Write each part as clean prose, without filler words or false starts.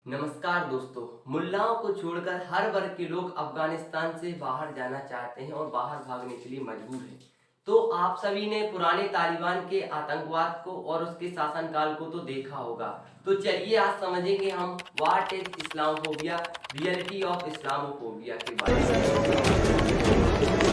नमस्कार दोस्तों। मुल्लाओं को छोड़कर हर वर्ग के लोग अफगानिस्तान से बाहर जाना चाहते हैं और बाहर भागने के लिए मजबूर हैं। तो आप सभी ने पुराने तालिबान के आतंकवाद को और उसके शासनकाल को तो देखा होगा। तो चलिए आज समझेंगे हम what is Islamophobia, reality of Islamophobia के बारे में।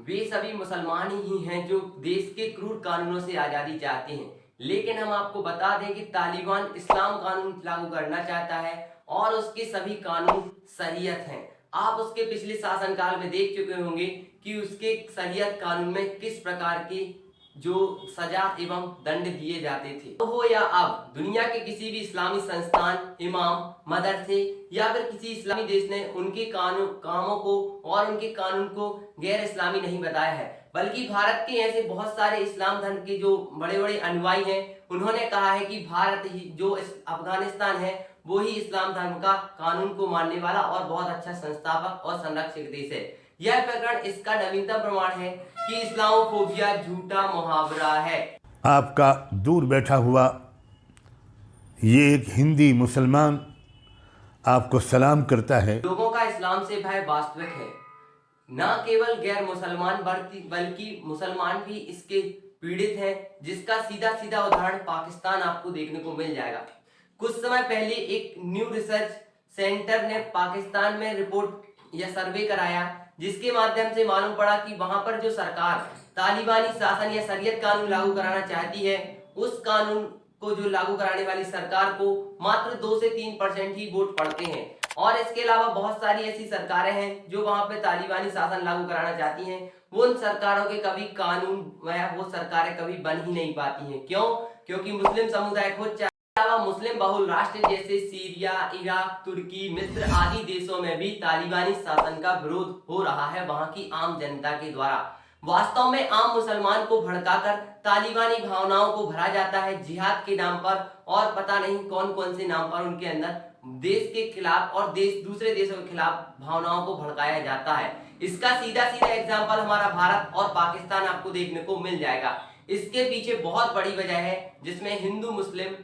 वे सभी मुसलमान ही हैं जो देश के क्रूर कानूनों से आज़ादी चाहते हैं, लेकिन हम आपको बता दें कि तालिबान इस्लाम कानून लागू करना चाहता है और उसके सभी कानून शरीयत हैं। आप उसके पिछले शासनकाल में देख चुके होंगे कि उसके शरीयत कानून में किस प्रकार की जो सजा एवं दंड दिए जाते थे। तो हो या अब दुनिया के किसी भी इस्लामी संस्थान, इमाम, मदरसे या फिर किसी इस्लामी देश ने उनके कानून कामों को और उनके कानून को गैर इस्लामी नहीं बताया है, बल्कि भारत के ऐसे बहुत सारे इस्लाम धर्म के जो बड़े बड़े अनुयायी हैं, उन्होंने कहा है कि भारत ही जो अफगानिस्तान है वो ही इस्लाम धर्म का कानून को मानने वाला और बहुत अच्छा संस्थापक और संरक्षक देश है। यह प्रकरण इसका नवीनतम प्रमाण है कि इस्लामोफोबिया झूठा मुहावरा है। आपका दूर बैठा हुआ ये एक हिंदी मुसलमान आपको सलाम करता है। लोगों का इस्लाम से भय वास्तविक है। न केवल गैर मुसलमान बल्कि मुसलमान भी इसके पीड़ित हैं, जिसका सीधा सीधा उदाहरण पाकिस्तान आपको देखने को मिल जाएगा। कुछ समय पहले एक न्यू रिसर्च सेंटर ने पाकिस्तान में रिपोर्ट या सर्वे कराया, जिसके माध्यम से मालूम पड़ा कि वहां पर जो सरकार तालिबानी शासन या शरीयत कानून लागू कराना चाहती है, उस कानून को जो लागू कराने वाली सरकार को मात्र 2 से 3% ही वोट पड़ते हैं। और इसके अलावा बहुत सारी ऐसी सरकारें हैं जो वहां पे तालिबानी शासन लागू कराना चाहती हैं, वो उन सरकारों के कभी कानून वो सरकारें कभी बन ही नहीं पाती हैं। क्यों? क्योंकि मुस्लिम समुदाय खुद मुस्लिम बहुल राष्ट्र जैसे सीरिया, इराक, तुर्की, मिस्र आदि देशों में भी तालिबानी शासन का विरोध हो रहा है वहां की आम जनता के द्वारा। वास्तव में आम मुसलमान को भड़काकर तालिबानी भावनाओं को भरा जाता है जिहाद के नाम पर, और पता नहीं कौन कौन से नाम पर उनके अंदर देश के खिलाफ और दूसरे देशों के खिलाफ भावनाओं को भड़काया जाता है। इसका सीधा सीधा एग्जाम्पल हमारा भारत और पाकिस्तान आपको देखने को मिल जाएगा। इसके पीछे बहुत बड़ी वजह है, जिसमें हिंदू मुस्लिम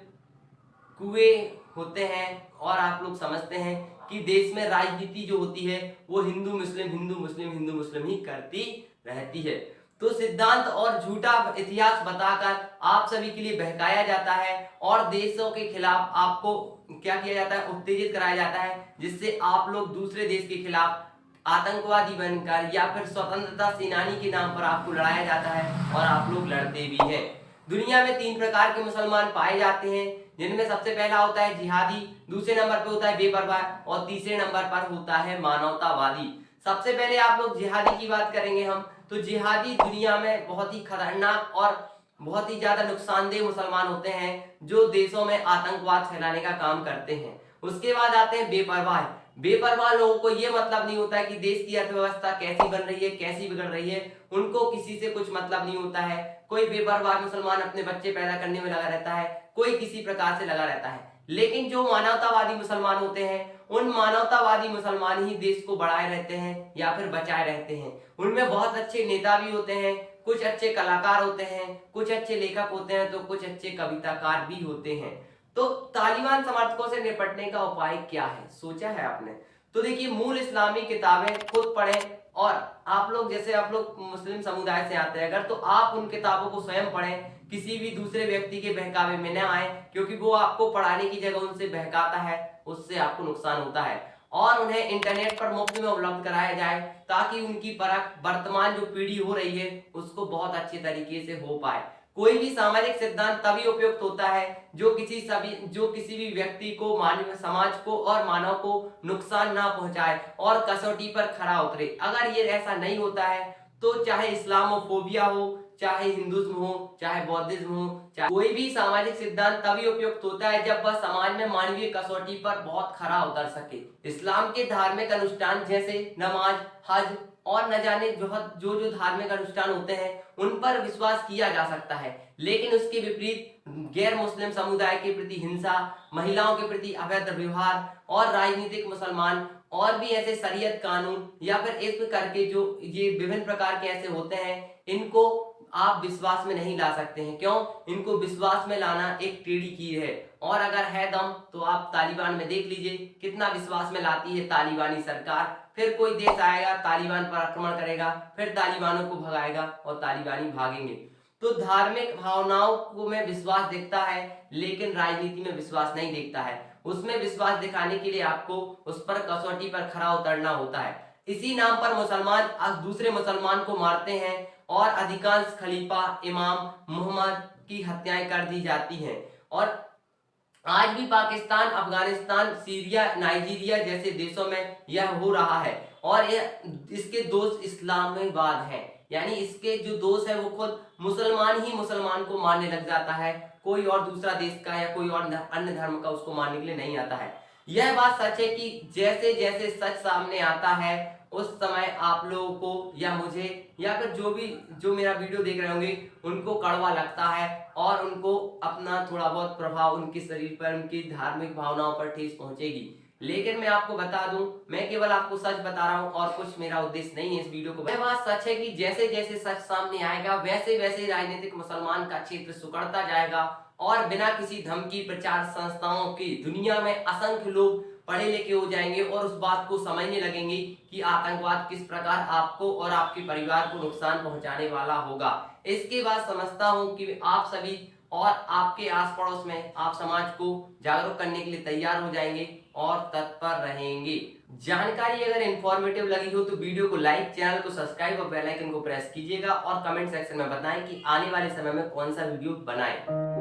कुएं होते हैं, और आप लोग समझते हैं कि देश में राजनीति जो होती है वो हिंदू मुस्लिम ही करती रहती है। तो सिद्धांत और झूठा इतिहास बताकर आप सभी के लिए बहकाया जाता है और देशों के खिलाफ आपको क्या किया जाता है, उत्तेजित कराया जाता है, जिससे आप लोग दूसरे देश के खिलाफ आतंकवादी बनकर या फिर स्वतंत्रता सेनानी के नाम पर आपको लड़ाया जाता है और आप लोग लड़ते भी हैं। दुनिया में 3 प्रकार के मुसलमान पाए जाते हैं, जिनमें सबसे पहला होता है जिहादी, दूसरे नंबर पर होता है बेपरवाह और तीसरे नंबर पर होता है मानवतावादी। सबसे पहले आप लोग जिहादी की बात करेंगे हम, तो जिहादी दुनिया में बहुत ही खतरनाक और बहुत ही ज्यादा नुकसानदेह मुसलमान होते हैं जो देशों में आतंकवाद फैलाने का काम करते हैं। उसके बाद आते हैं बेपरवाह। बेपरवाह लोगों को ये मतलब नहीं होता है कि देश की अर्थव्यवस्था कैसी बन रही है, कैसी बिगड़ रही है, उनको किसी से कुछ मतलब नहीं होता है। कोई बेपरवाह मुसलमान अपने बच्चे पैदा करने में लगा रहता है, कोई किसी प्रकार से लगा रहता है। लेकिन जो मानवतावादी मुसलमान होते हैं, उन मानवतावादी मुसलमान ही देश को बढ़ाए रहते हैं या फिर बचाए रहते हैं। उनमें बहुत अच्छे नेता भी होते हैं, कुछ अच्छे कलाकार होते हैं, कुछ अच्छे लेखक होते हैं, तो कुछ अच्छे कविताकार भी होते हैं। तो तालिबान समर्थकों से निपटने का उपाय क्या है, सोचा है आपने? तो देखिए, मूल इस्लामी किताबें खुद पढ़ें, और आप लोग जैसे आप लोग मुस्लिम समुदाय से आते हैं अगर, तो आप उन किताबों को स्वयं पढ़ें, किसी भी दूसरे व्यक्ति के बहकावे में न आए, क्योंकि वो आपको पढ़ाने की जगह उनसे बहकाता है, उससे आपको नुकसान होता है। और उन्हें इंटरनेट पर मुफ्त में उपलब्ध कराया जाए, ताकि उनकी परख वर्तमान जो पीढ़ी हो रही है उसको बहुत अच्छे तरीके से हो पाए। कोई भी सामाजिक सिद्धांत तभी उपयुक्त होता है जो किसी भी व्यक्ति को, मानव समाज को और मानव को नुकसान ना पहुंचाए और कसौटी पर खरा उतरे। अगर ये ऐसा नहीं होता है तो चाहे इस्लामोफोबिया हो, चाहे हिंदुज्म हो, चाहे बौद्धिज्म हो, चाहे कोई भी सामाजिक सिद्धांत तभी उपयुक्त होता है जब वह समाज में मानवीय कसौटी पर बहुत खरा उतर सके। इस्लाम के धार्मिक अनुष्ठान जैसे नमाज, हज और न जाने जो धार्मिक अनुष्ठान होते हैं उन पर विश्वास किया जा सकता है, लेकिन उसके विपरीत गैर मुस्लिम समुदाय के प्रति हिंसा, महिलाओं के प्रति अवैध व्यवहार और राजनीतिक मुसलमान और भी ऐसे शरीयत कानून या फिर इस करके जो ये विभिन्न प्रकार के ऐसे होते हैं, इनको आप विश्वास में नहीं ला सकते हैं। क्यों? इनको विश्वास में लाना एक टेढ़ी कीर है। और अगर है दम तो आप तालिबान में देख लीजिए कितना विश्वास में लाती है तालिबानी सरकार। फिर कोई देश आएगा, तालिबान पर आक्रमण करेगा, फिर तालिबानों को भगाएगा और तालिबानी भागेंगे। तो धार्मिक भावनाओं को में विश्वास दिखता है, लेकिन राजनीति में विश्वास नहीं दिखता है। उसमें विश्वास दिखाने के लिए आपको उस पर कसौटी पर खरा उतरना होता है। इसी नाम पर मुसलमान आज दूसरे मुसलमान को मारते हैं और अधिकांश खलीफा, इमाम, मोहम्मद की हत्याएं कर दी जाती हैं। और आज भी पाकिस्तान, अफगानिस्तान, सीरिया, नाइजीरिया जैसे देशों में यह हो रहा है। और इसके दोस्त इस्लामाबाद हैं, यानी इसके जो दोस्त है वो खुद मुसलमान ही मुसलमान को मारने लग जाता है। कोई और दूसरा देश का या कोई और अन्य धर्म का उसको मारने के लिए नहीं आता है। यह बात सच है कि जैसे जैसे सच सामने आता है उस समय आप लोगों को या मुझे या फिर जो मेरा वीडियो देख रहे होंगे उनको कड़वा लगता है और उनको अपना थोड़ा बहुत प्रभाव उनके शरीर पर, उनकी धार्मिक भावनाओं पर ठेस पहुंचेगी। लेकिन मैं आपको बता दूं, मैं केवल आपको सच बता रहा हूं और कुछ मेरा उद्देश्य नहीं है इस वीडियो को। यह बात सच है कि जैसे जैसे सच सामने आएगा वैसे वैसे राजनीतिक मुसलमान का क्षेत्र सिकुड़ता जाएगा और बिना किसी धमकी प्रचार संस्थाओं की दुनिया में असंख्य लोग पढ़े लिखे हो जाएंगे और उस बात को समझने लगेंगे कि आतंकवाद किस प्रकार आपको और आपके परिवार को नुकसान पहुंचाने वाला होगा। इसके बाद समझता हूं कि आप सभी और आपके आस पड़ोस में आप समाज को जागरूक करने के लिए तैयार हो जाएंगे और तत्पर रहेंगे। जानकारी अगर इंफॉर्मेटिव लगी हो तो वीडियो को लाइक, चैनल को सब्सक्राइब और बेल आइकन को प्रेस कीजिएगा और कमेंट सेक्शन में बताएं कि आने वाले समय में कौन सा वीडियो बनाएं।